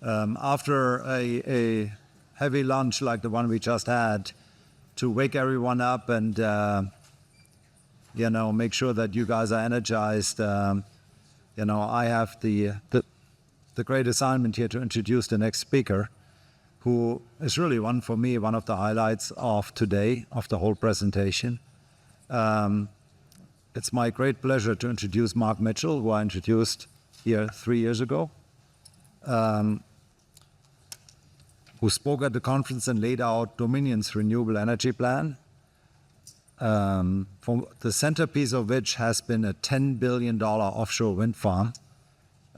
After a heavy lunch like the one we just had, to wake everyone up and make sure that you guys are energized. I have the great assignment here to introduce the next speaker, who is really one of the highlights of today, of the whole presentation. It's my great pleasure to introduce Mark Mitchell, who I introduced here 3 years ago, who spoke at the conference and laid out Dominion's renewable energy plan, for the centerpiece of which has been a $10 billion offshore wind farm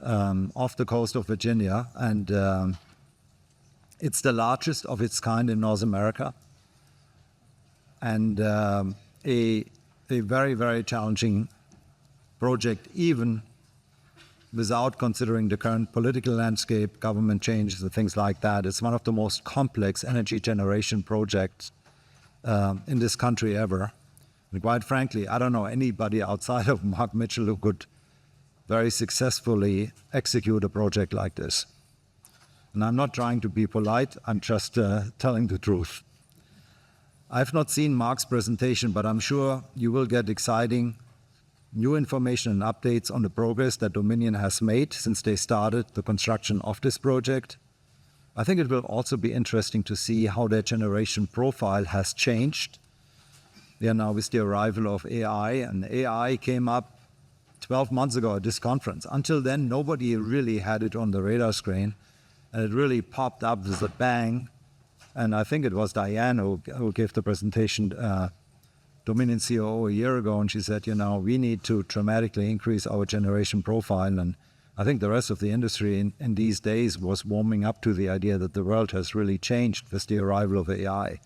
off the coast of Virginia. And it's the largest of its kind in North America, and a very, very challenging project, even without considering the current political landscape, government changes, and things like that. It's one of the most complex energy generation projects in this country ever. And quite frankly, I don't know anybody outside of Mark Mitchell who could very successfully execute a project like this. And I'm not trying to be polite, I'm just telling the truth. I've not seen Mark's presentation, but I'm sure you will get exciting new information and updates on the progress that Dominion has made since they started the construction of this project. I think it will also be interesting to see how their generation profile has changed. Now with the arrival of AI, and AI came up 12 months ago at this conference. Until then, nobody really had it on the radar screen, and it really popped up with a bang. And I think it was Diane who gave the presentation, Dominion COO, a year ago, and she said, we need to dramatically increase our generation profile. And I think the rest of the industry in these days was warming up to the idea that the world has really changed with the arrival of AI.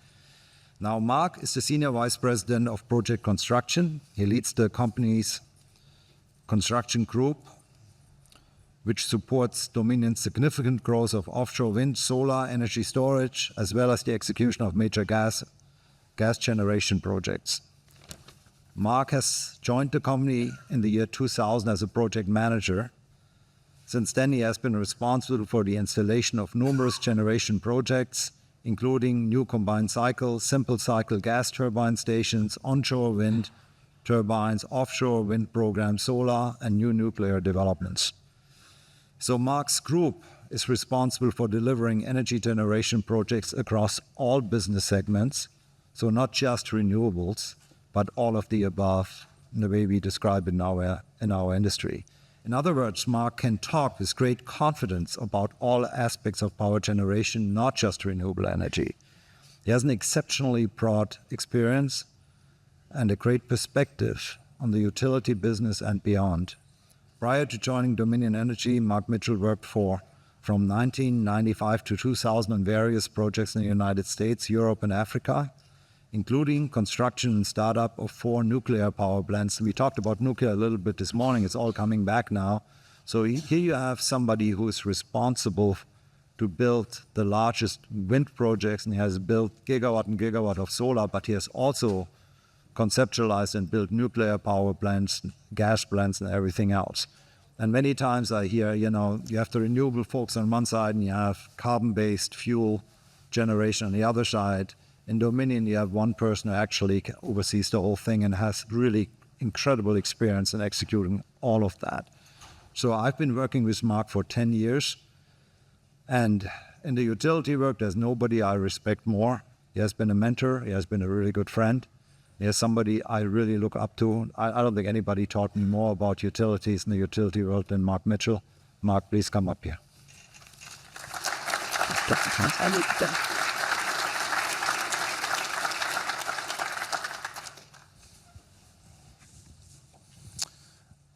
Now, Mark is the Senior Vice President of Project Construction. He leads the company's construction group, which supports Dominion's significant growth of offshore wind, solar, energy storage, as well as the execution of major gas generation projects. Mark has joined the company in the year 2000 as a project manager. Since then, he has been responsible for the installation of numerous generation projects, including new combined cycle, simple cycle gas turbine stations, onshore wind turbines, offshore wind program, solar, and new nuclear developments. So Mark's group is responsible for delivering energy generation projects across all business segments, so not just renewables, but all of the above, in the way we describe it in our industry. In other words, Mark can talk with great confidence about all aspects of power generation, not just renewable energy. He has an exceptionally broad experience and a great perspective on the utility business and beyond. Prior to joining Dominion Energy, Mark Mitchell worked from 1995 to 2000 on various projects in the United States, Europe, and Africa, including construction and startup of 4 nuclear power plants. We talked about nuclear a little bit this morning. It's all coming back now. So here you have somebody who is responsible to build the largest wind projects, and he has built gigawatt and gigawatt of solar, but he has also conceptualized and built nuclear power plants, gas plants, and everything else. And many times I hear, you have the renewable folks on one side and you have carbon-based fuel generation on the other side. In Dominion, you have one person who actually oversees the whole thing and has really incredible experience in executing all of that. So I've been working with Mark for 10 years. And in the utility work, there's nobody I respect more. He has been a mentor. He has been a really good friend. He is somebody I really look up to. I don't think anybody taught me more about utilities in the utility world than Mark Mitchell. Mark, please come up here.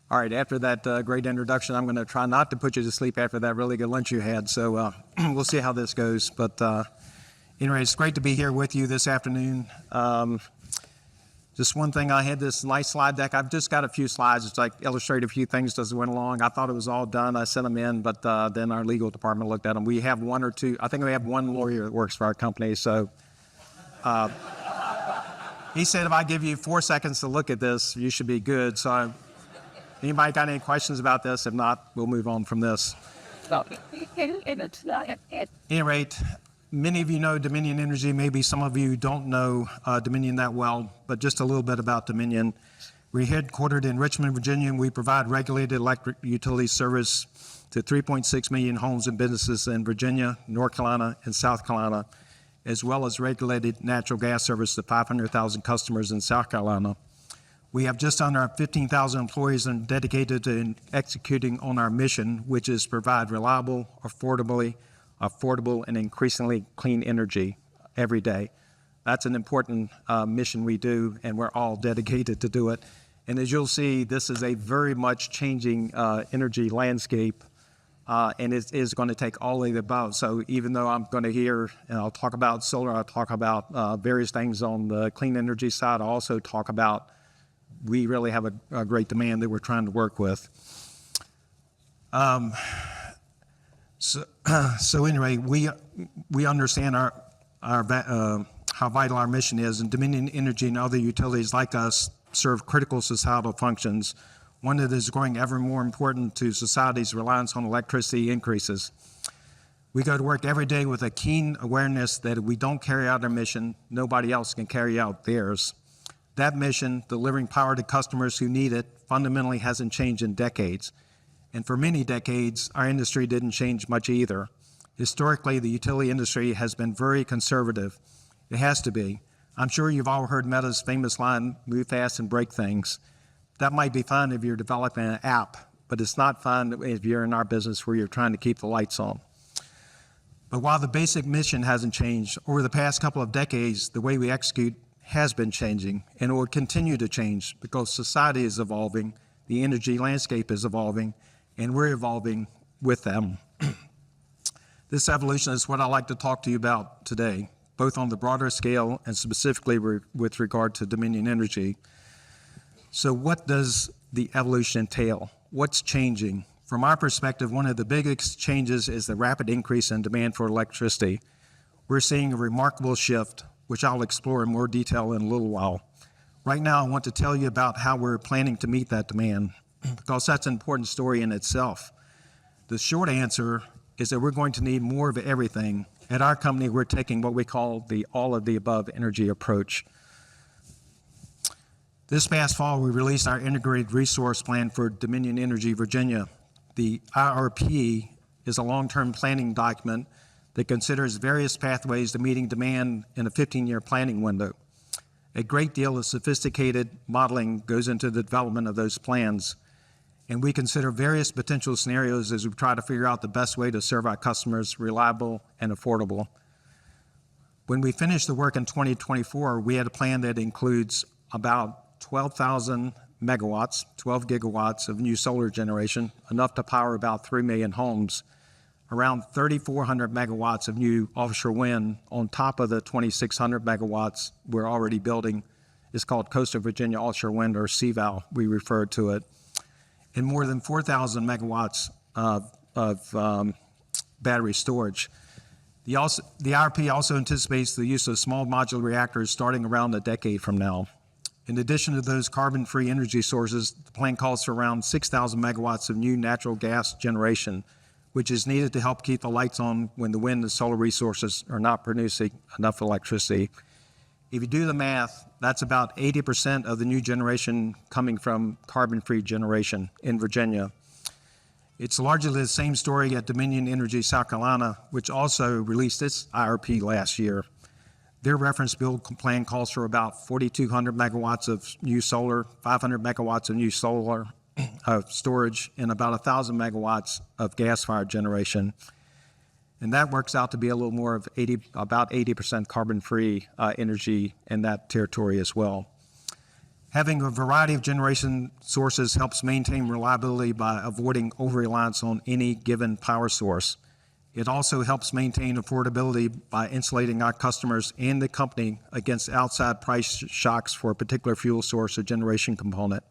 All right, after that great introduction, I'm going to try not to put you to sleep after that really good lunch you had. So we'll see how this goes. But anyway, it's great to be here with you this afternoon. Just one thing, I had this nice slide deck. I've just got a few slides. It's like illustrate a few things as it went along. I thought it was all done. I sent them in, but then our legal department looked at them. We have one or two. I think we have one lawyer that works for our company. So he said if I give you 4 seconds to look at this, you should be good. So anybody got any questions about this? If not, we'll move on from this. any rate, many of you know Dominion Energy. Maybe some of you don't know Dominion that well, but just a little bit about Dominion. We're headquartered in Richmond, Virginia, and we provide regulated electric utility service to 3.6 million homes and businesses in Virginia, North Carolina, and South Carolina, as well as regulated natural gas service to 500,000 customers in South Carolina. We have just under 15,000 employees and dedicated to executing on our mission, which is provide reliable, affordable, and increasingly clean energy every day. That's an important mission we do, and we're all dedicated to do it. And as you'll see, this is a very much changing energy landscape, and it is going to take all of the above. So even though I'm going to hear, and I'll talk about solar, I'll talk about various things on the clean energy side, I'll also talk about we really have a great demand that we're trying to work with. So anyway, we understand how vital our mission is, and Dominion Energy and other utilities like us serve critical societal functions. One that is growing ever more important to society's reliance on electricity increases. We go to work every day with a keen awareness that if we don't carry out our mission, nobody else can carry out theirs. That mission, delivering power to customers who need it, fundamentally hasn't changed in decades. And for many decades, our industry didn't change much either. Historically, the utility industry has been very conservative. It has to be. I'm sure you've all heard Meta's famous line, move fast and break things. That might be fun if you're developing an app, but it's not fun if you're in our business where you're trying to keep the lights on. But while the basic mission hasn't changed, over the past couple of decades, the way we execute has been changing, and it will continue to change because society is evolving, the energy landscape is evolving, and we're evolving with them. This evolution is what I'd like to talk to you about today, both on the broader scale and specifically with regard to Dominion Energy. So what does the evolution entail? What's changing? From our perspective, one of the biggest changes is the rapid increase in demand for electricity. We're seeing a remarkable shift, which I'll explore in more detail in a little while. Right now, I want to tell you about how we're planning to meet that demand, because that's an important story in itself. The short answer is that we're going to need more of everything. At our company, we're taking what we call the all-of-the-above energy approach. This past fall, we released our Integrated Resource Plan for Dominion Energy Virginia. The IRP is a long-term planning document that considers various pathways to meeting demand in a 15-year planning window. A great deal of sophisticated modeling goes into the development of those plans, and we consider various potential scenarios as we try to figure out the best way to serve our customers reliable and affordable. When we finished the work in 2024, we had a plan that includes about 12,000 megawatts, 12 gigawatts of new solar generation, enough to power about 3 million homes, around 3,400 megawatts of new offshore wind on top of the 2,600 megawatts we're already building. It's called Coastal Virginia Offshore Wind, or CVOW, we refer to it, and more than 4,000 megawatts of battery storage. The IRP also anticipates the use of small modular reactors starting around a decade from now. In addition to those carbon-free energy sources, the plan calls for around 6,000 megawatts of new natural gas generation, which is needed to help keep the lights on when the wind and solar resources are not producing enough electricity. If you do the math, that's about 80% of the new generation coming from carbon-free generation in Virginia. It's largely the same story at Dominion Energy South Carolina, which also released its IRP last year. Their reference build plan calls for about 4,200 megawatts of new solar, 500 megawatts of new solar storage, and about 1,000 megawatts of gas-fired generation. And that works out to be a little more of about 80% carbon-free energy in that territory as well. Having a variety of generation sources helps maintain reliability by avoiding over-reliance on any given power source. It also helps maintain affordability by insulating our customers and the company against outside price shocks for a particular fuel source or generation component.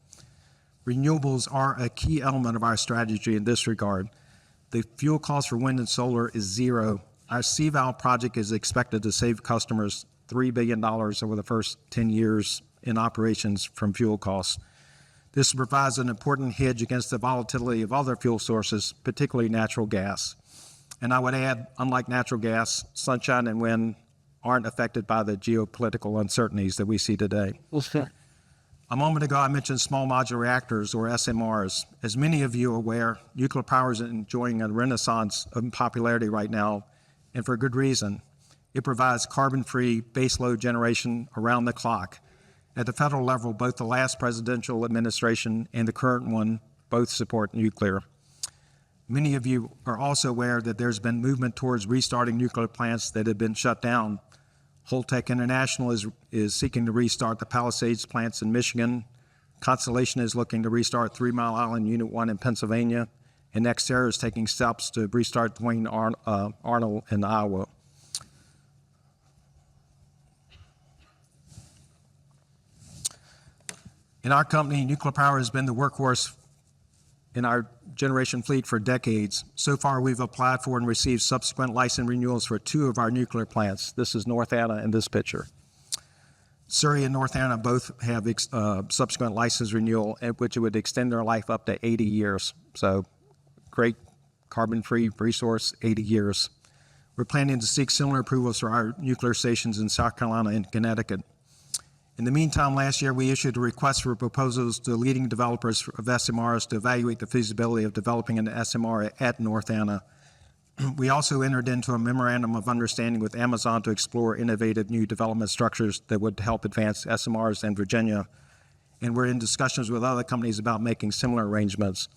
Renewables are a key element of our strategy in this regard. The fuel cost for wind and solar is zero. Our CVOW project is expected to save customers $3 billion over the first 10 years in operations from fuel costs. This provides an important hedge against the volatility of other fuel sources, particularly natural gas. And I would add, unlike natural gas, sunshine and wind aren't affected by the geopolitical uncertainties that we see today. A moment ago, I mentioned small modular reactors, or SMRs. As many of you are aware, nuclear power is enjoying a renaissance of popularity right now, and for good reason. It provides carbon-free baseload generation around the clock. At the federal level, both the last presidential administration and the current one both support nuclear. Many of you are also aware that there's been movement towards restarting nuclear plants that have been shut down. Holtec International is seeking to restart the Palisades plants in Michigan. Constellation is looking to restart 3 Mile Island Unit 1 in Pennsylvania. And NextEra is taking steps to restart Duane Arnold in Iowa. In our company, nuclear power has been the workhorse in our generation fleet for decades. So far, we've applied for and received subsequent license renewals for 2 of our nuclear plants. This is North Anna in this picture. Surrey and North Anna both have subsequent license renewal, which would extend their life up to 80 years. So great carbon-free resource, 80 years. We're planning to seek similar approvals for our nuclear stations in South Carolina and Connecticut. In the meantime, last year, we issued a request for proposals to leading developers of SMRs to evaluate the feasibility of developing an SMR at North Anna. We also entered into a memorandum of understanding with Amazon to explore innovative new development structures that would help advance SMRs in Virginia. And we're in discussions with other companies about making similar arrangements.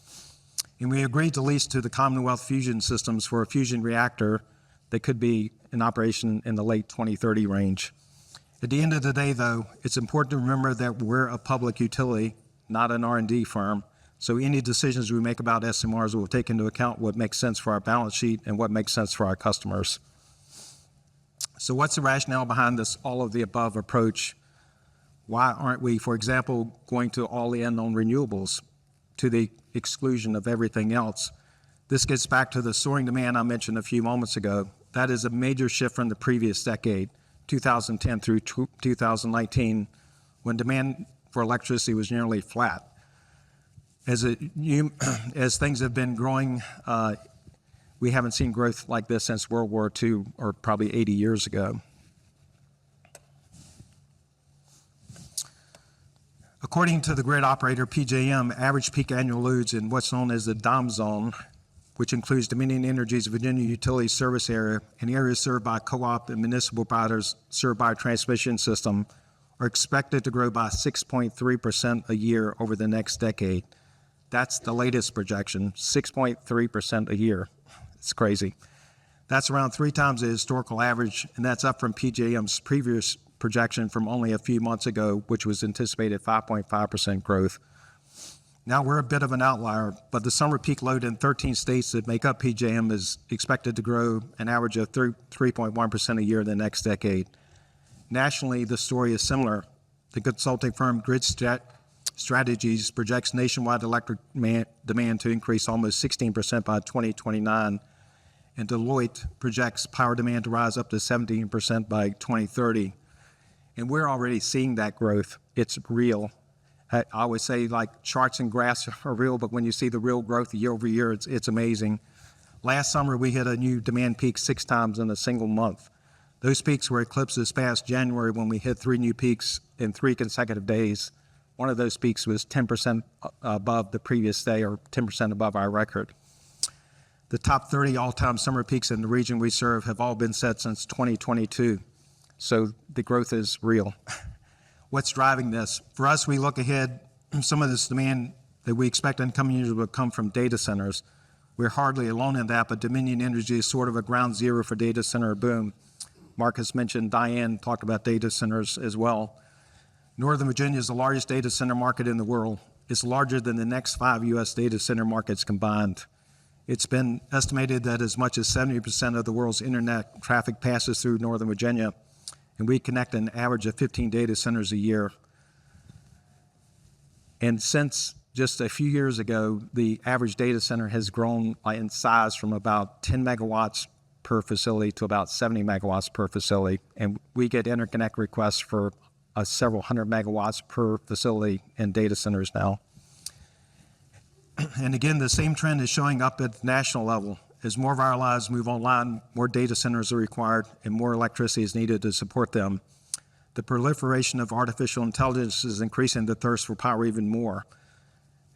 And we agreed to lease to the Commonwealth Fusion Systems for a fusion reactor that could be in operation in the late 2030 range. At the end of the day, though, it's important to remember that we're a public utility, not an R&D firm. So any decisions we make about SMRs will take into account what makes sense for our balance sheet and what makes sense for our customers. So what's the rationale behind this all-of-the-above approach? Why aren't we, for example, going to all in on renewables to the exclusion of everything else? This gets back to the soaring demand I mentioned a few moments ago. That is a major shift from the previous decade, 2010 through 2019, when demand for electricity was nearly flat. As things have been growing, we haven't seen growth like this since World War II, or probably 80 years ago. According to the grid operator PJM, average peak annual loads in what's known as the DOM zone, which includes Dominion Energy's Virginia Utility Service Area and areas served by co-op and municipal providers served by a transmission system, are expected to grow by 6.3% a year over the next decade. That's the latest projection, 6.3% a year. It's crazy. That's around 3 times the historical average, and that's up from PJM's previous projection from only a few months ago, which was anticipated 5.5% growth. Now we're a bit of an outlier, but the summer peak load in 13 states that make up PJM is expected to grow an average of 3.1% a year in the next decade. Nationally, the story is similar. The consulting firm Grid Strategies projects nationwide electric demand to increase almost 16% by 2029, and Deloitte projects power demand to rise up to 17% by 2030. And we're already seeing that growth. It's real. I always say, like, charts and graphs are real, but when you see the real growth year over year, it's amazing. Last summer, we hit a new demand peak 6 times in a single month. Those peaks were eclipsed this past January when we hit 3 new peaks in 3 consecutive days. One of those peaks was 10% above the previous day, or 10% above our record. The top 30 all-time summer peaks in the region we serve have all been set since 2022. So the growth is real. What's driving this? For us, we look ahead, some of this demand that we expect in coming years will come from data centers. We're hardly alone in that, but Dominion Energy is sort of a ground zero for data center boom. Marcus mentioned, Diane talked about data centers as well. Northern Virginia is the largest data center market in the world. It's larger than the next 5 U.S. data center markets combined. It's been estimated that as much as 70% of the world's internet traffic passes through Northern Virginia, and we connect an average of 15 data centers a year. And since just a few years ago, the average data center has grown in size from about 10 megawatts per facility to about 70 megawatts per facility. And we get interconnect requests for several hundred megawatts per facility in data centers now. And again, the same trend is showing up at the national level. As more of our lives move online, more data centers are required and more electricity is needed to support them. The proliferation of artificial intelligence is increasing the thirst for power even more.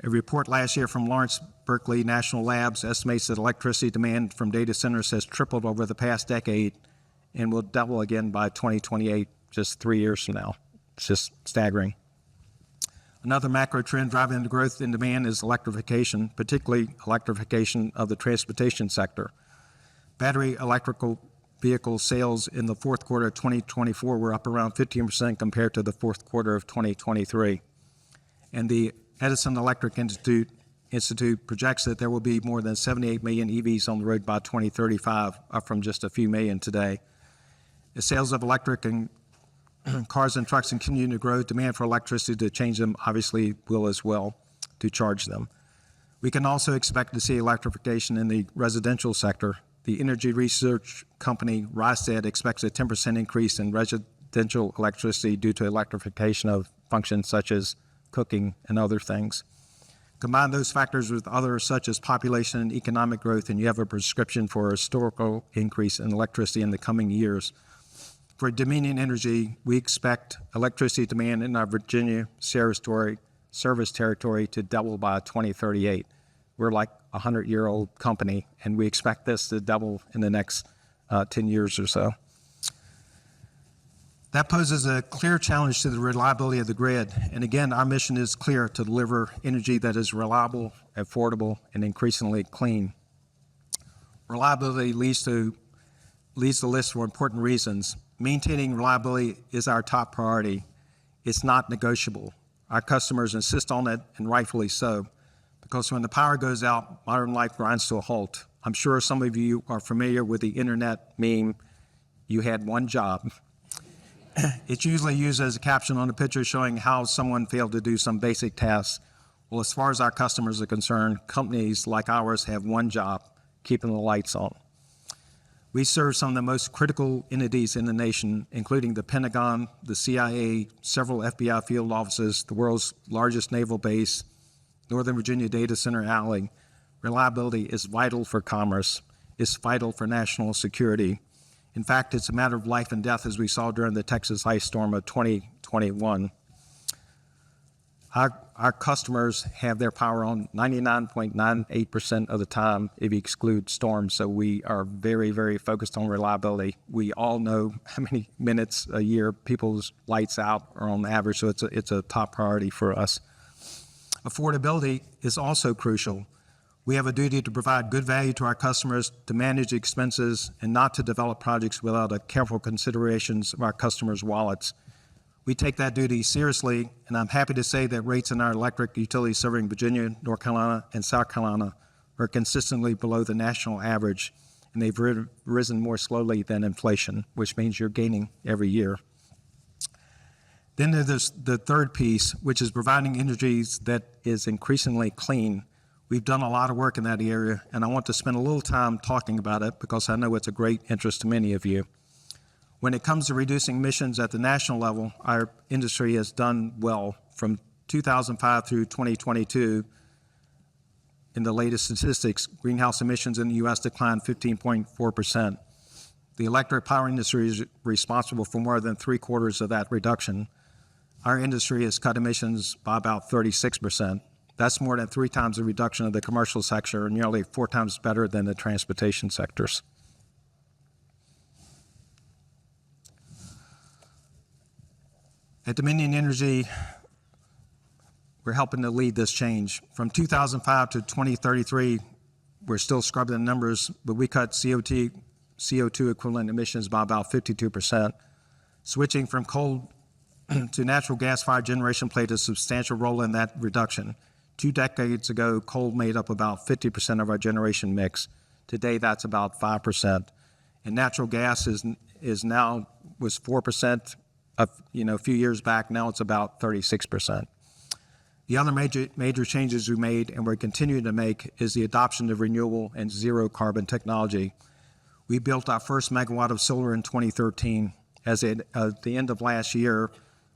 A report last year from Lawrence Berkeley National Labs estimates that electricity demand from data centers has tripled over the past decade and will double again by 2028, just 3 years from now. It's just staggering. Another macro trend driving the growth in demand is electrification, particularly electrification of the transportation sector. Battery electrical vehicle sales in the fourth quarter of 2024 were up around 15% compared to the fourth quarter of 2023. And the Edison Electric Institute projects that there will be more than 78 million EVs on the road by 2035, up from just a few million today. The sales of electric and cars and trucks continue to grow. Demand for electricity to change them obviously will as well to charge them. We can also expect to see electrification in the residential sector. The energy research company Rystad expects a 10% increase in residential electricity due to electrification of functions such as cooking and other things. Combine those factors with others such as population and economic growth, and you have a prescription for a historical increase in electricity in the coming years. For Dominion Energy, we expect electricity demand in our Virginia service territory to double by 2038. We're like a 100-year-old company, and we expect this to double in the next 10 years or so. That poses a clear challenge to the reliability of the grid. And again, our mission is clear: to deliver energy that is reliable, affordable, and increasingly clean. Reliability leads the list for important reasons. Maintaining reliability is our top priority. It's not negotiable. Our customers insist on it, and rightfully so, because when the power goes out, modern life grinds to a halt. I'm sure some of you are familiar with the internet meme, "You had one job." It's usually used as a caption on a picture showing how someone failed to do some basic tasks. Well, as far as our customers are concerned, companies like ours have one job: keeping the lights on. We serve some of the most critical entities in the nation, including the Pentagon, the CIA, several FBI field offices, the world's largest naval base, Northern Virginia Data Center Alley. Reliability is vital for commerce. It's vital for national security. In fact, it's a matter of life and death, as we saw during the Texas ice storm of 2021. Our customers have their power on 99.98% of the time if you exclude storms, so we are very, very focused on reliability. We all know how many minutes a year people's lights out are on average, so it's a top priority for us. Affordability is also crucial. We have a duty to provide good value to our customers, to manage expenses, and not to develop projects without a careful considerations of our customers' wallets. We take that duty seriously, and I'm happy to say that rates in our electric utilities serving Virginia, North Carolina, and South Carolina are consistently below the national average, and they've risen more slowly than inflation, which means you're gaining every year. Then there's the third piece, which is providing energy that is increasingly clean. We've done a lot of work in that area, and I want to spend a little time talking about it because I know it's a great interest to many of you. When it comes to reducing emissions at the national level, our industry has done well. From 2005 through 2022, in the latest statistics, greenhouse emissions in the U.S. declined 15.4%. The electric power industry is responsible for more than 3/4 of that reduction. Our industry has cut emissions by about 36%. That's more than 3 times the reduction of the commercial sector and nearly 4 times better than the transportation sectors. At Dominion Energy, we're helping to lead this change. From 2005 to 2033, we're still scrubbing the numbers, but we cut CO2 equivalent emissions by about 52%. Switching from coal to natural gas-fired generation played a substantial role in that reduction. 2 decades ago, coal made up about 50% of our generation mix. Today, that's about 5%. And natural gas was 4% a few years back. Now it's about 36%. The other major changes we made and we're continuing to make is the adoption of renewable and zero carbon technology. We built our first megawatt of solar in 2013. At the end of last year,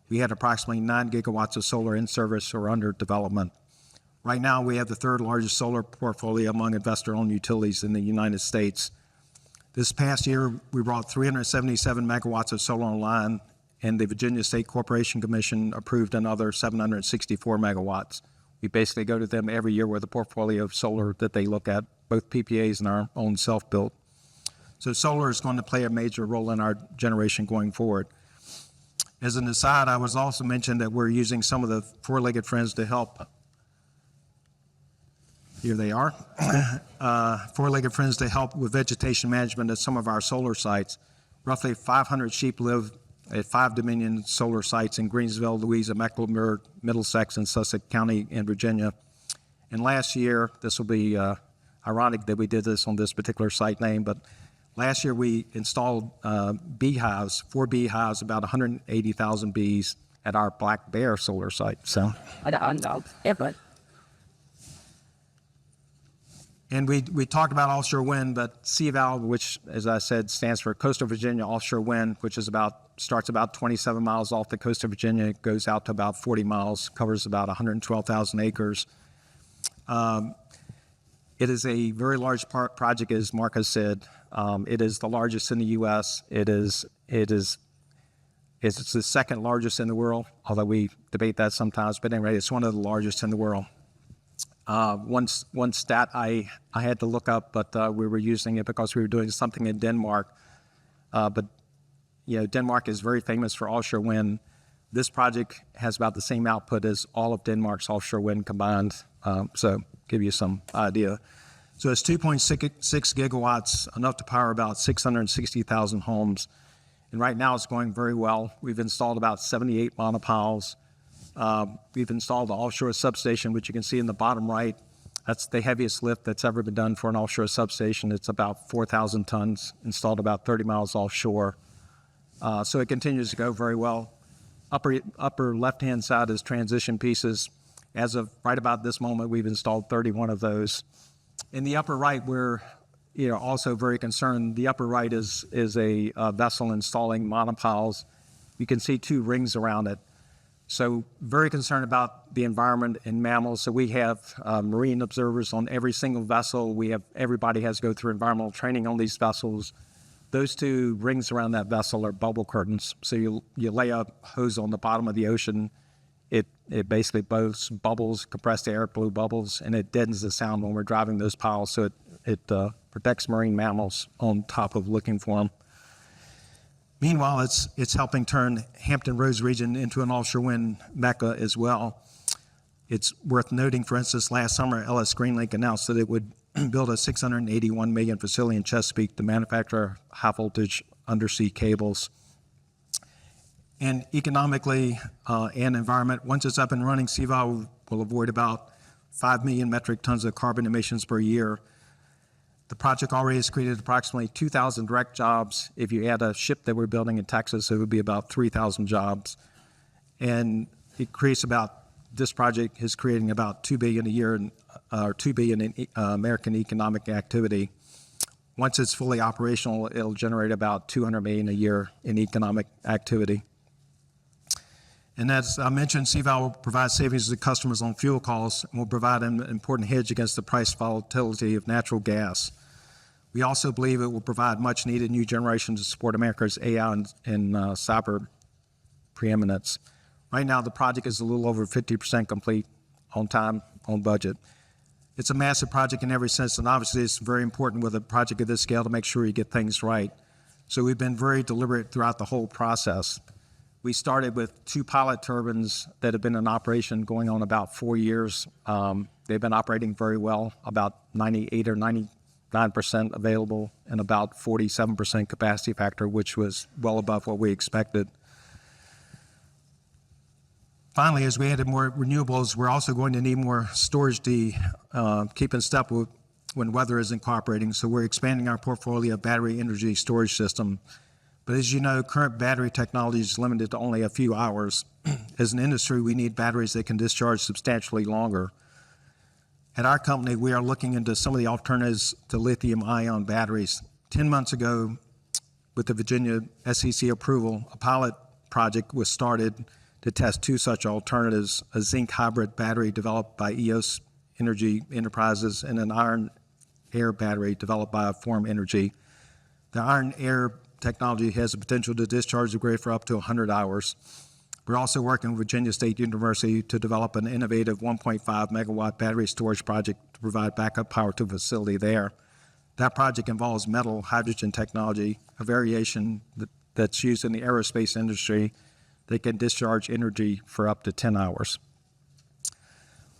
we had approximately 9 gigawatts of solar in service or under development. Right now, we have the third largest solar portfolio among investor-owned utilities in the United States. This past year, we brought 377 megawatts of solar online, and the Virginia State Corporation Commission approved another 764 megawatts. We basically go to them every year with a portfolio of solar that they look at, both PPAs and our own self-built. So solar is going to play a major role in our generation going forward. As an aside, I was also mentioned that we're using some of the four-legged friends to help. Here they are. Four-legged friends to help with vegetation management at some of our solar sites. Roughly 500 sheep live at 5 Dominion solar sites in Greensville, Louisa, Mecklenburg, Middlesex, and Sussex County in Virginia. And last year, this will be ironic that we did this on this particular site name, but last year we installed beehives, 4 beehives, about 180,000 bees at our Black Bear solar site. So. And we talked about offshore wind, but CVOW, which, as I said, stands for Coastal Virginia Offshore Wind, which is starts about 27 miles off the coast of Virginia, goes out to about 40 miles, covers about 112,000 acres. It is a very large project, as Mark has said. It is the largest in the U.S. It's the second largest in the world, although we debate that sometimes. But anyway, it's one of the largest in the world. One stat I had to look up, but we were using it because we were doing something in Denmark. But Denmark is very famous for offshore wind. This project has about the same output as all of Denmark's offshore wind combined. So give you some idea. So it's 2.6 gigawatts, enough to power about 660,000 homes. And right now it's going very well. We've installed about 78 monopiles. We've installed the offshore substation, which you can see in the bottom right. That's the heaviest lift that's ever been done for an offshore substation. It's about 4,000 tons, installed about 30 miles offshore. So it continues to go very well. Upper left-hand side is transition pieces. As of right about this moment, we've installed 31 of those. In the upper right, we're also very concerned. The upper right is a vessel installing monopiles. You can see 2 rings around it. So very concerned about the environment and mammals. So we have marine observers on every single vessel. Everybody has to go through environmental training on these vessels. Those 2 rings around that vessel are bubble curtains. So you lay a hose on the bottom of the ocean. It basically blows bubbles, compressed air, blew bubbles, and it deadens the sound when we're driving those piles. So it protects marine mammals on top of looking for them. Meanwhile, it's helping turn Hampton Roads region into an offshore wind mecca as well. It's worth noting, for instance, last summer, LS Greenlink announced that it would build a $681 million facility in Chesapeake to manufacture high-voltage undersea cables. And economically and environment, once it's up and running, CVOW will avoid about 5 million metric tons of carbon emissions per year. The project already has created approximately 2,000 direct jobs. If you add a ship that we're building in Texas, it would be about 3,000 jobs. And this project is creating about $2 billion a year, or $2 billion in American economic activity. Once it's fully operational, it'll generate about $200 million a year in economic activity. And as I mentioned, CVOW will provide savings to customers on fuel costs and will provide an important hedge against the price volatility of natural gas. We also believe it will provide much needed new generation to support America's AI and cyber preeminence. Right now, the project is a little over 50% complete, on time, on budget. It's a massive project in every sense, and obviously it's very important with a project of this scale to make sure you get things right. So we've been very deliberate throughout the whole process. We started with 2 pilot turbines that have been in operation going on about 4 years. They've been operating very well, about 98 or 99% available, and about 47% capacity factor, which was well above what we expected. Finally, as we added more renewables, we're also going to need more storage to keep in step with when weather isn't cooperating. So we're expanding our portfolio of battery energy storage system. But as you know, current battery technology is limited to only a few hours. As an industry, we need batteries that can discharge substantially longer. At our company, we are looking into some of the alternatives to lithium-ion batteries. 10 months ago, with the Virginia SEC approval, a pilot project was started to test 2 such alternatives: a zinc hybrid battery developed by EOS Energy Enterprises and an iron-air battery developed by Form Energy. The iron-air technology has the potential to discharge the grid for up to 100 hours. We're also working with Virginia State University to develop an innovative 1.5 megawatt battery storage project to provide backup power to the facility there. That project involves metal hydrogen technology, a variation that's used in the aerospace industry that can discharge energy for up to 10 hours.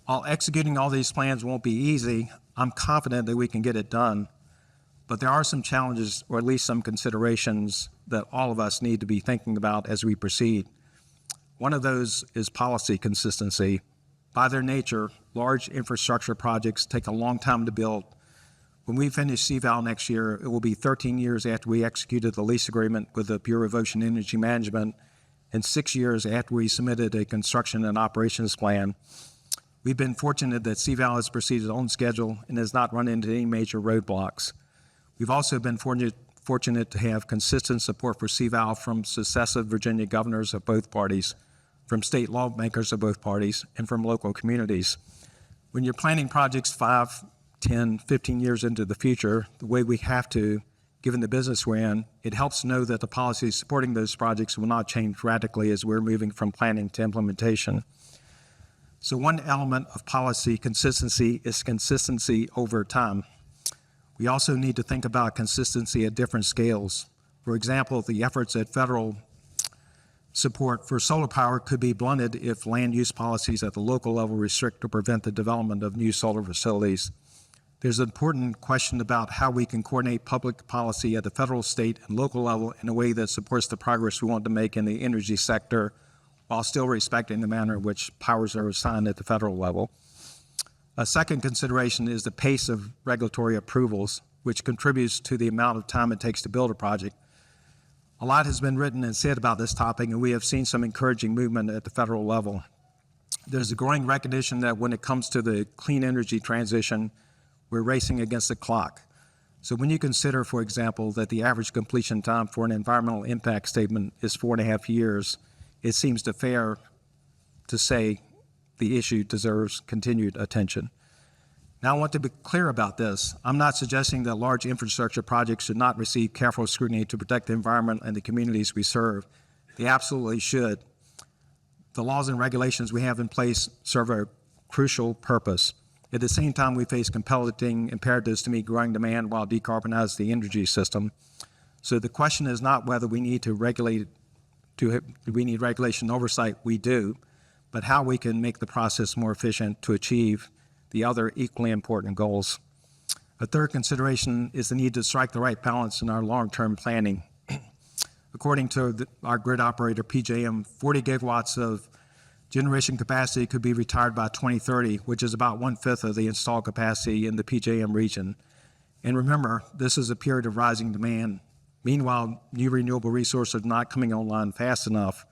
While executing all these plans won't be easy, I'm confident that we can get it done. But there are some challenges, or at least some considerations, that all of us need to be thinking about as we proceed. One of those is policy consistency. By their nature, large infrastructure projects take a long time to build. When we finish CVAL next year, it will be 13 years after we executed the lease agreement with the Bureau of Ocean Energy Management and 6 years after we submitted a construction and operations plan. We've been fortunate that CVAL has proceeded on schedule and has not run into any major roadblocks. We've also been fortunate to have consistent support for CVAL from successive Virginia governors of both parties, from state lawmakers of both parties, and from local communities. When you're planning projects 5, 10, 15 years into the future, the way we have to, given the business we're in, it helps to know that the policies supporting those projects will not change radically as we're moving from planning to implementation. So one element of policy consistency is consistency over time. We also need to think about consistency at different scales. For example, the efforts at federal support for solar power could be blunted if land use policies at the local level restrict or prevent the development of new solar facilities. There's an important question about how we can coordinate public policy at the federal, state, and local level in a way that supports the progress we want to make in the energy sector while still respecting the manner in which powers are assigned at the federal level. A second consideration is the pace of regulatory approvals, which contributes to the amount of time it takes to build a project. A lot has been written and said about this topic, and we have seen some encouraging movement at the federal level. There's a growing recognition that when it comes to the clean energy transition, we're racing against the clock. So when you consider, for example, that the average completion time for an environmental impact statement is 4.5 years, it seems fair to say the issue deserves continued attention. Now I want to be clear about this. I'm not suggesting that large infrastructure projects should not receive careful scrutiny to protect the environment and the communities we serve. They absolutely should. The laws and regulations we have in place serve a crucial purpose. At the same time, we face compelling imperatives to meet growing demand while decarbonize the energy system. So the question is not whether we need to regulate, we need regulation oversight, we do, but how we can make the process more efficient to achieve the other equally important goals. A third consideration is the need to strike the right balance in our long-term planning. According to our grid operator, PJM, 40 gigawatts of generation capacity could be retired by 2030, which is about 1/5 of the installed capacity in the PJM region. And remember, this is a period of rising demand. Meanwhile, new renewable resources are not coming online fast enough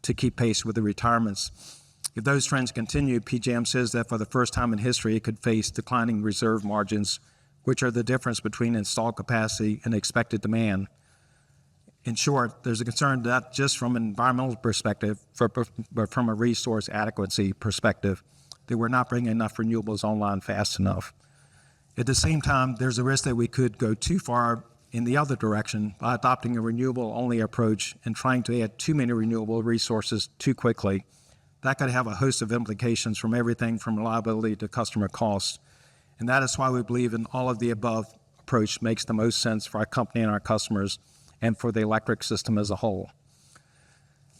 to keep pace with the retirements. If those trends continue, PJM says that for the first time in history, it could face declining reserve margins, which are the difference between installed capacity and expected demand. In short, there's a concern not just from an environmental perspective, but from a resource adequacy perspective, that we're not bringing enough renewables online fast enough. At the same time, there's a risk that we could go too far in the other direction by adopting a renewable-only approach and trying to add too many renewable resources too quickly. That could have a host of implications from everything from reliability to customer costs. And that is why we believe in all of the above approach makes the most sense for our company and our customers and for the electric system as a whole.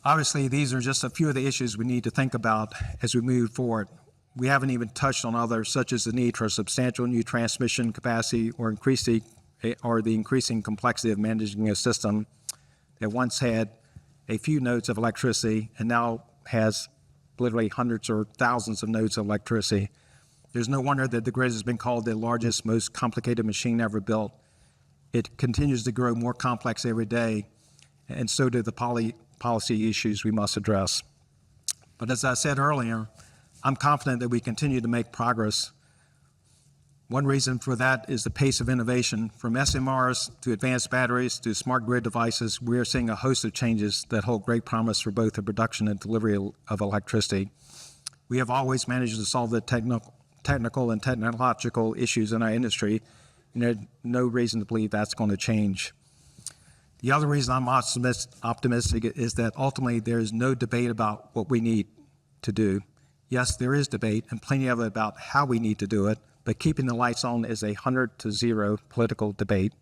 Obviously, these are just a few of the issues we need to think about as we move forward. We haven't even touched on others, such as the need for substantial new transmission capacity or the increasing complexity of managing a system that once had a few nodes of electricity and now has literally hundreds or thousands of nodes of electricity. There's no wonder that the grid has been called the largest, most complicated machine ever built. It continues to grow more complex every day, and so do the policy issues we must address. But as I said earlier, I'm confident that we continue to make progress. One reason for that is the pace of innovation. From SMRs to advanced batteries to smart grid devices, we are seeing a host of changes that hold great promise for both the production and delivery of electricity. We have always managed to solve the technical and technological issues in our industry, and there's no reason to believe that's going to change. The other reason I'm optimistic is that ultimately there's no debate about what we need to do. Yes, there is debate and plenty of it about how we need to do it, but keeping the lights on is 100-0 political debate.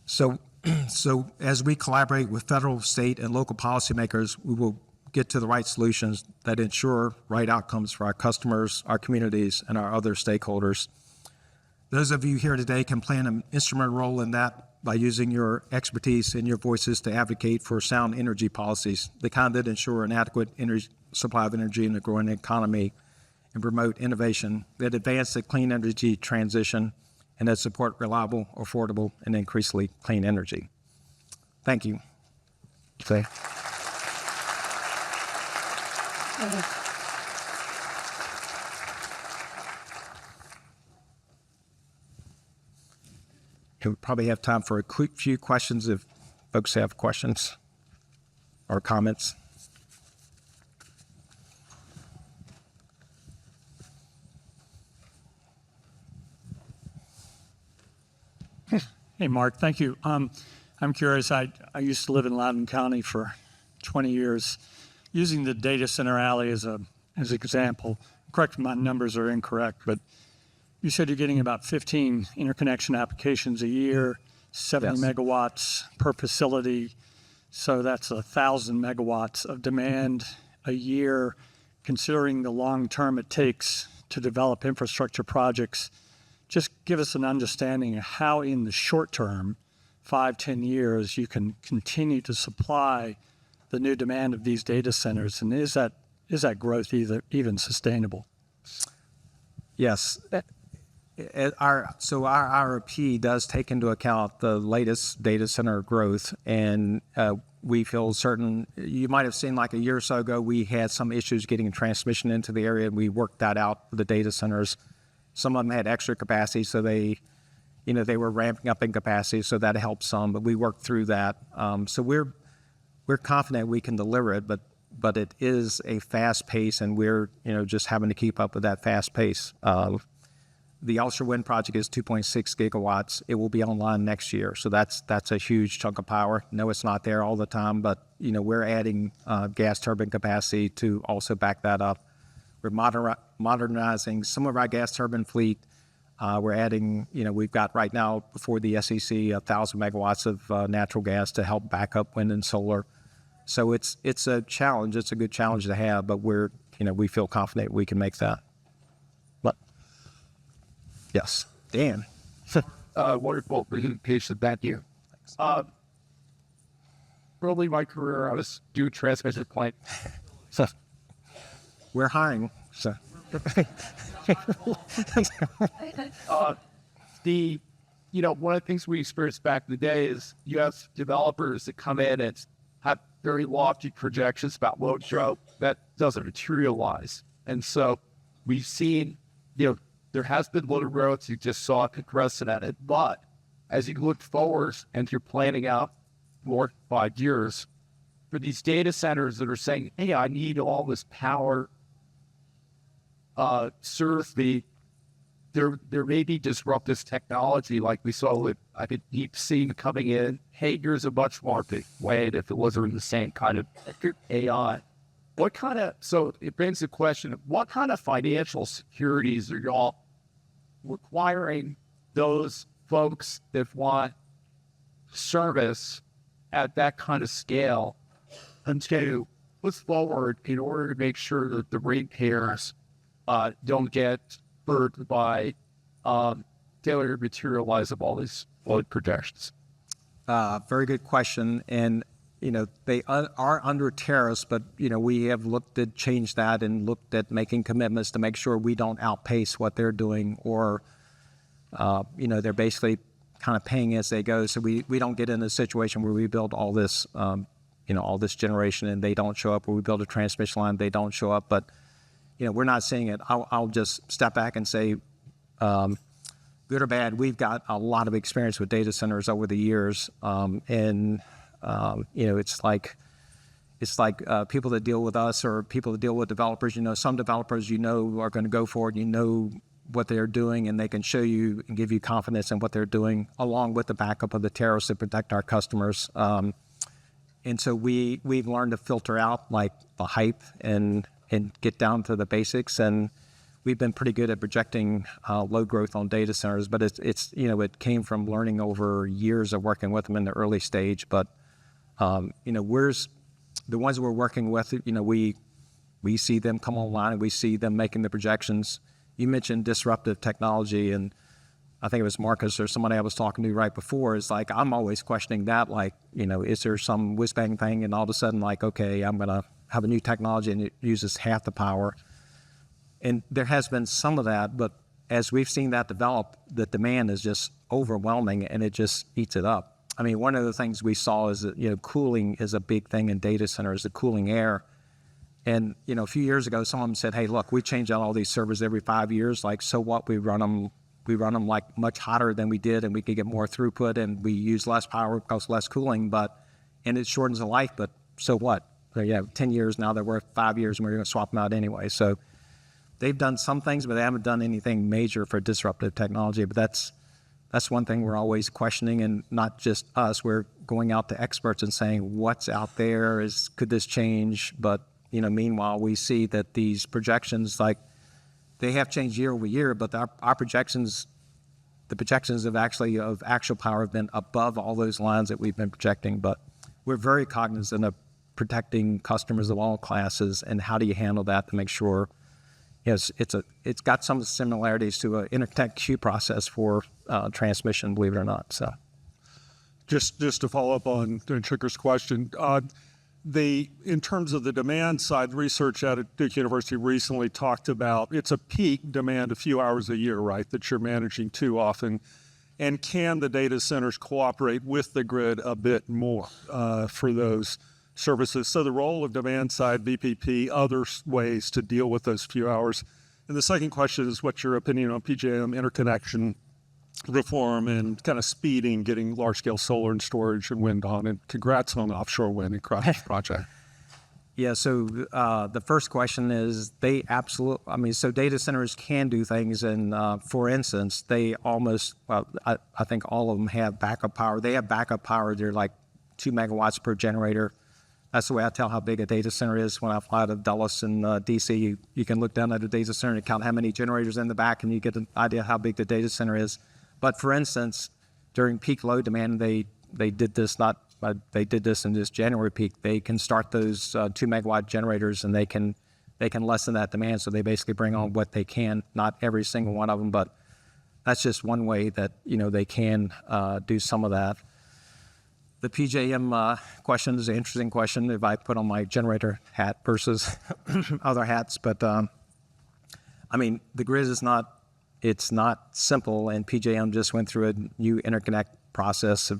So as we collaborate with federal, state, and local policymakers, we will get to the right solutions that ensure right outcomes for our customers, our communities, and our other stakeholders. Those of you here today can play an instrumental role in that by using your expertise and your voices to advocate for sound energy policies, the kind that ensure an adequate supply of energy in a growing economy and promote innovation that advance the clean energy transition and that support reliable, affordable, and increasingly clean energy. Thank you. Okay. We probably have time for a quick few questions if folks have questions or comments. Hey, Mark, thank you. I'm curious, I used to live in Loudoun County for 20 years. Using the data center alley as an example, correct if my numbers are incorrect, but you said you're getting about 15 interconnection applications a year, 70 Yes. megawatts per facility. So that's 1,000 megawatts of demand a year, considering the long term it takes to develop infrastructure projects. Just give us an understanding of how in the short term, 5-10 years, you can continue to supply the new demand of these data centers, and is that growth even sustainable? Yes. Our RRP does take into account the latest data center growth, and we feel certain. You might have seen like a year or so ago, we had some issues getting transmission into the area, and we worked that out for the data centers. Some of them had extra capacity, so they were ramping up in capacity, so that helped some, but we worked through that. So we're confident we can deliver it, but it is a fast pace, and we're just having to keep up with that fast pace. The offshore wind project is 2.6 gigawatts. It will be online next year, so that's a huge chunk of power. No, it's not there all the time, but we're adding gas turbine capacity to also back that up. We're modernizing some of our gas turbine fleet. We're adding, we've got right now before the SEC 1,000 megawatts of natural gas to help back up wind and solar. So it's a challenge. It's a good challenge to have, but we feel confident we can make that. But yes, Dan. Wonderful presentation. Thank you. Early in my career, I was doing transmission plant. We're hiring. So. One of the things we experienced back in the day is you have developers that come in and have very lofty projections about load growth that doesn't materialize. And so we've seen, there has been load growth. You just saw it unprecedented. But as you look forward and you're planning out more than 5 years, for these data centers that are saying, hey, I need all this power, there may be disruptive technology like we saw with, I could keep seeing coming in, hey, here's a much more big way if it wasn't the same kind of AI. So it brings the question of what kind of financial securities are y'all requiring those folks that want service at that kind of scale and to push forward in order to make sure that the ratepayers don't get burdened by failure to materialize of all these load projections? Very good question. And, they are under tariffs, but, we have looked at change that and looked at making commitments to make sure we don't outpace what they're doing or, they're basically kind of paying as they go. So we don't get in a situation where we build all this, all this generation and they don't show up, or we build a transmission line, they don't show up. But, we're not seeing it. I'll just step back and say, good or bad, we've got a lot of experience with data centers over the years. It's like, it's like people that deal with us or people that deal with developers. Some developers are going to go for it. What they're doing, and they can show you and give you confidence in what they're doing, along with the backup of the terrorists to protect our customers. And so we've learned to filter out like the hype and get down to the basics. And we've been pretty good at projecting load growth on data centers, but it came from learning over years of working with them in the early stage. But where's the ones we're working with, we see them come online and we see them making the projections. You mentioned disruptive technology, and I think it was Marcus or somebody I was talking to right before. Is like, I'm always questioning that, like, is there some whiz bang thing, and all of a sudden, like, okay, I'm going to have a new technology and it uses half the power. And there has been some of that, but as we've seen that develop, the demand is just overwhelming and it just eats it up. I mean, one of the things we saw is that, cooling is a big thing in data centers, the cooling air. And, a few years ago, someone said, hey, look, we change out all these servers every 5 years. Like, so what? We run them like much hotter than we did, and we could get more throughput, and we use less power because less cooling, and it shortens the life, but so what? So, 10 years now, they're worth 5 years, and we're going to swap them out anyway. So they've done some things, but they haven't done anything major for disruptive technology. But that's one thing we're always questioning, and not just us. We're going out to experts and saying, what's out there? Could this change? But meanwhile, we see that these projections, like, they have changed year over year, but our projections, the projections of actual power have been above all those lines that we've been projecting. But we're very cognizant of protecting customers of all classes, and how do you handle that to make sure, it's got some similarities to an interconnect queue process for transmission, believe it or not. So, just to follow up on Chicker's question, in terms of the demand side, research out at Duke University recently talked about it's a peak demand a few hours a year, right, that you're managing too often. And can the data centers cooperate with the grid a bit more for those services? So the role of demand side, VPP, other ways to deal with those few hours. And the second question is, what's your opinion on PJM interconnection reform and kind of speeding getting large-scale solar and storage and wind on? And congrats on the offshore wind and Cross project. Yeah, so the first question is so data centers can do things, and for instance, I think all of them have backup power. They have backup power. They're like 2 megawatts per generator. That's the way I tell how big a data center is. When I fly to Dulles and DC, you can look down at a data center and count how many generators in the back, and you get an idea how big the data center is. But for instance, during peak load demand, they did this in this January peak. They can start those 2 megawatt generators, and they can lessen that demand. So they basically bring on what they can, not every single one of them, but that's just one way that they can do some of that. The PJM question is an interesting question if I put on my generator hat versus other hats. But the grid is not simple, and PJM just went through a new interconnect process.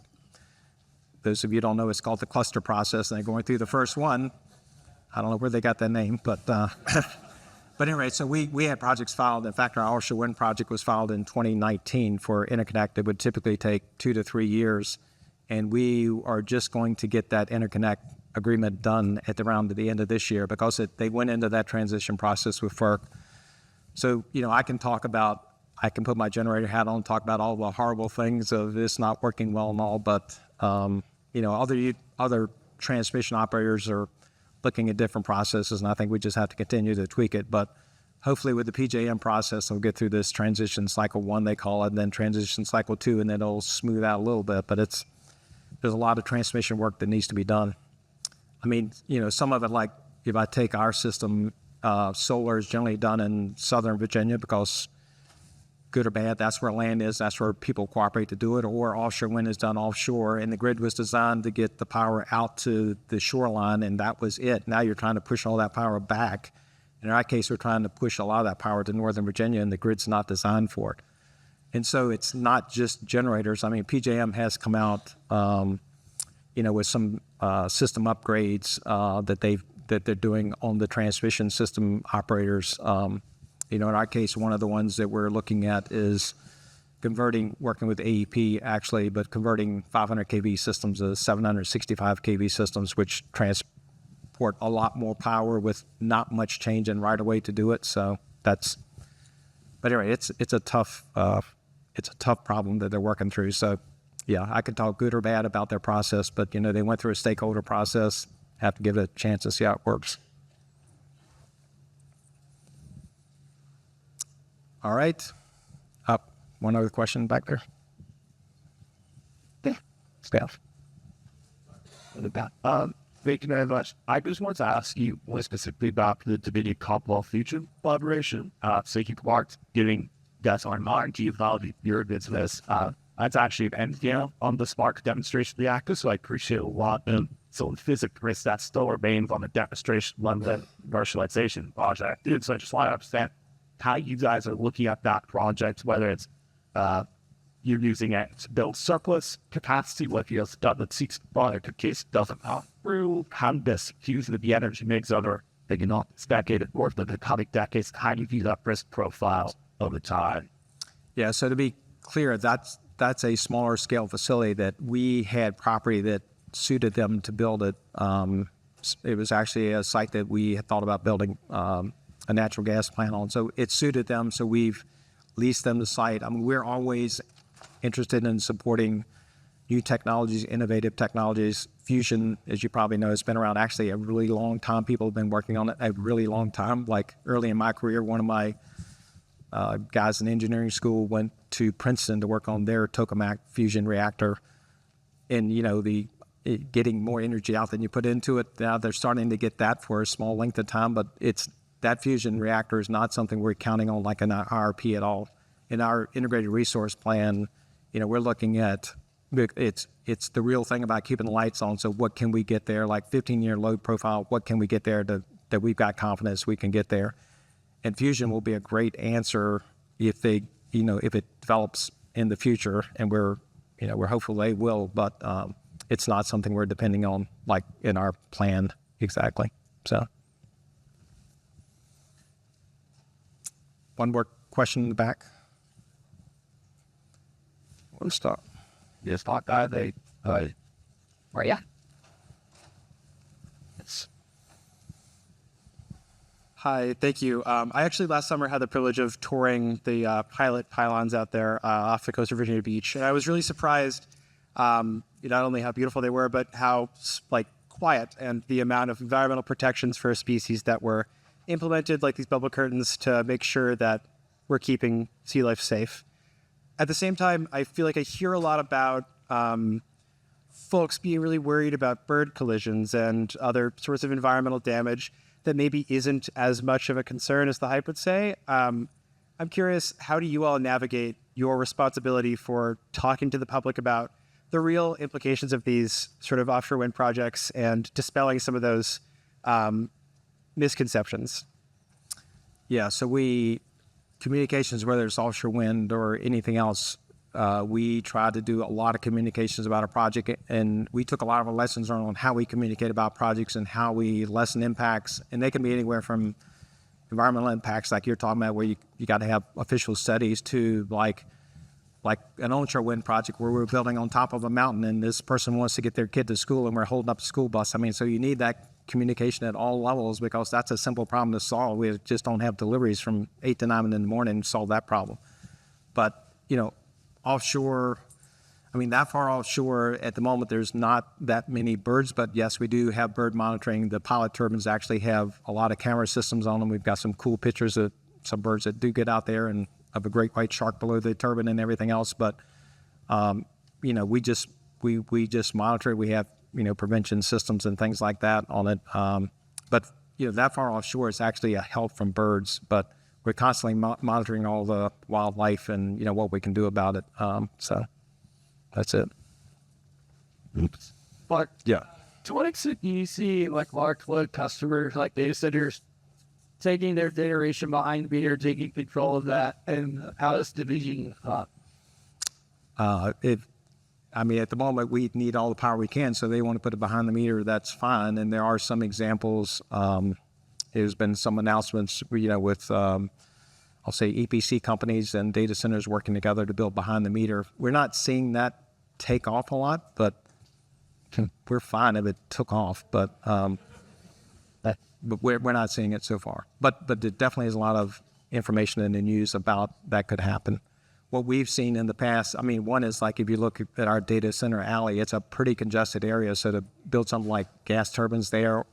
Those of you who don't know, it's called the cluster process, and they're going through the first one. I don't know where they got that name, but anyway, so we had projects filed. In fact, our offshore wind project was filed in 2019 for interconnect. It would typically take 2 to 3 years, and we are just going to get that interconnect agreement done at around the end of this year, because they went into that transition process with FERC. So, I can put my generator hat on and talk about all the horrible things of this not working well and all, but, other transmission operators are looking at different processes, and I think we just have to continue to tweak it. But hopefully with the PJM process, they'll get through this transition cycle 1, they call it, and then transition cycle 2, and then it'll smooth out a little bit. But there's a lot of transmission work that needs to be done. Some of it, like if I take our system, solar is generally done in Southern Virginia because, good or bad, that's where land is, that's where people cooperate to do it, or offshore wind is done offshore, and the grid was designed to get the power out to the shoreline, and that was it. Now you're trying to push all that power back. In our case, we're trying to push a lot of that power to Northern Virginia, and the grid's not designed for it. And so it's not just generators. PJM has come out, with some system upgrades that they're doing on the transmission system operators. In our case, one of the ones that we're looking at is working with AEP actually, but converting 500 kV systems to 765 kV systems, which support a lot more power with not much change in right of way to do it. So but anyway, it's a tough problem that they're working through. So yeah, I could talk good or bad about their process, but they went through a stakeholder process. Have to give it a chance to see how it works. All right. One other question back there. Yeah. Steph. Thank you very much. I just wanted to ask you more specifically about the Dominion Commonwealth Fusion collaboration. So you marked getting that on mind. Do you follow your business? That's actually an NPL on the Spark demonstration reactor, so I appreciate a lot. So in physics, risk that still remains on the demonstration London commercialization project. So I just want to understand how you guys are looking at that project, whether it's you're using it to build surplus capacity, what you have done that seeks product in case it doesn't come through, how this using the energy mix over thinking not this decade or the coming decades, how do you view that risk profile over time? Yeah, so to be clear, that's a smaller scale facility that we had property that suited them to build it. It was actually a site that we had thought about building a natural gas plant on. So it suited them, so we've leased them the site. I mean, we're always interested in supporting new technologies, innovative technologies. Fusion, as you probably know, has been around actually a really long time. People have been working on it a really long time. Like early in my career, one of my guys in engineering school went to Princeton to work on their tokamak fusion reactor. And, getting more energy out than you put into it. Now they're starting to get that for a small length of time, but that fusion reactor is not something we're counting on like an IRP at all. In our integrated resource plan, we're looking at it's the real thing about keeping the lights on. So what can we get there? Like 15-year load profile, what can we get there that we've got confidence we can get there? And fusion will be a great answer if it develops in the future, and we're hopeful they will, but it's not something we're depending on like in our plan exactly. So one more question in the back. We'll stop. Yes, talk that they where yeah. It's Hi, thank you. I actually last summer had the privilege of touring the pilot pylons out there off the coast of Virginia Beach, and I was really surprised not only how beautiful they were, but how quiet and the amount of environmental protections for a species that were implemented, like these bubble curtains, to make sure that we're keeping sea life safe. At the same time, I feel like I hear a lot about folks being really worried about bird collisions and other sorts of environmental damage that maybe isn't as much of a concern as the hype would say. I'm curious, how do you all navigate your responsibility for talking to the public about the real implications of these sort of offshore wind projects and dispelling some of those misconceptions? Yeah, so communications, whether it's offshore wind or anything else, we try to do a lot of communications about a project, and we took a lot of our lessons on how we communicate about projects and how we lessen impacts. And they can be anywhere from environmental impacts, like you're talking about, where you got to have official studies, to like an onshore wind project where we're building on top of a mountain and this person wants to get their kid to school and we're holding up a school bus. I mean, so you need that communication at all levels, because that's a simple problem to solve. We just don't have deliveries from 8 to 9 in the morning to solve that problem. But, offshore, that far offshore at the moment, there's not that many birds, but yes, we do have bird monitoring. The pilot turbines actually have a lot of camera systems on them. We've got some cool pictures of some birds that do get out there and of a great white shark below the turbine and everything else. But, we just monitor it. We have, prevention systems and things like that on it. But, that far offshore, it's actually a help from birds, but we're constantly monitoring all the wildlife and, what we can do about it. So that's it. Oops. But yeah, to what extent do you see large load customers, like data centers, taking their generation behind the meter, taking control of that, and how is division at the moment, we need all the power we can, so they want to put it behind the meter, that's fine. And there are some examples. There's been some announcements, with, I'll say, EPC companies and data centers working together to build behind the meter. We're not seeing that take off a lot, but we're fine if it took off. But but we're not seeing it so far. But there definitely is a lot of information in the news about that could happen. What we've seen in the past, I mean, one is like if you look at our data center alley, it's a pretty congested area. So to build something like gas turbines there,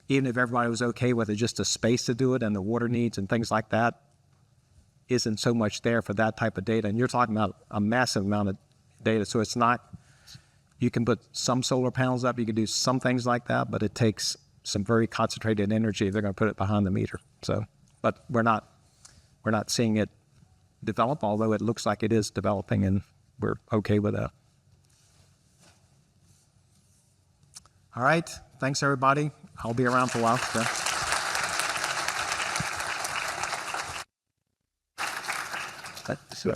even if everybody was okay with it, just the space to do it and the water needs and things like that isn't so much there for that type of data. And you're talking about a massive amount of data. So it's not, you can put some solar panels up, you can do some things like that, but it takes some very concentrated energy if they're going to put it behind the meter. So, but we're not seeing it develop, although it looks like it is developing, and we're okay with that. All right. Thanks, everybody. I'll be around for a while. So. So,